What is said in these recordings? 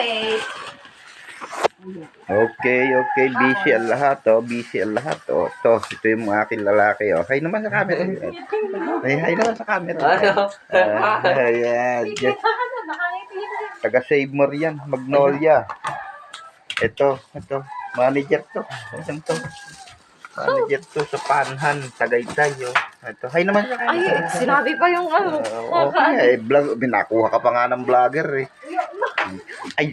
Wait. Okay, okay. Busy ang lahat, oh. Busy ang lahat, oh. Ito yung mga aking lalaki, oh. Hi naman sa camera. Hi naman sa camera. Ayan. Taga-Save More yan. Magnolia. Ito. Manager to. Ayan to. Manager to sa Panhan. Tagaytay, oh. Ito. Hi naman sa camera. Ay, sinabi pa yung ano. Okay, vlog. Binakuha ka pa nga ng vlogger, eh. Ay,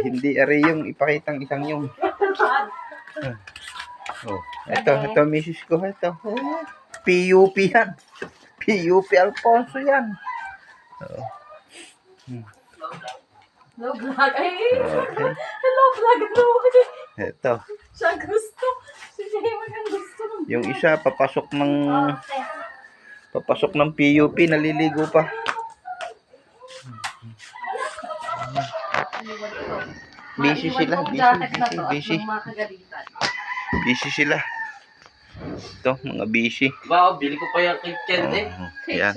hindi ari yung ipakitang isang yung. Oh, ito misis ko, ito. PUP yan. PUP Alfonso yan. Oh. Hello, vlog. Ay, Okay. hello, vlog. Ito. Siya gusto. Si Jayman ang gusto. Yung isa, papasok ng PUP, naliligo pa. Busy sila, busy. Busy sila. Ito, mga busy. Wow, bili ko pa yung kitchen eh. Yan.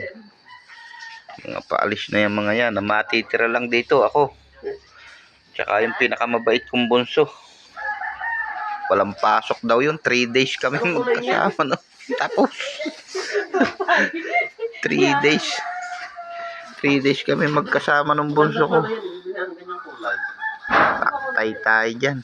Mga paalis na yung mga yan. Na matitira lang dito ako. Tsaka yung pinakamabait kong bunso. Walang pasok daw yun. 3 days kami magkasama. No? Tapos 3 days. 3 days kami magkasama ng bunso ko. Taktay tayo dyan.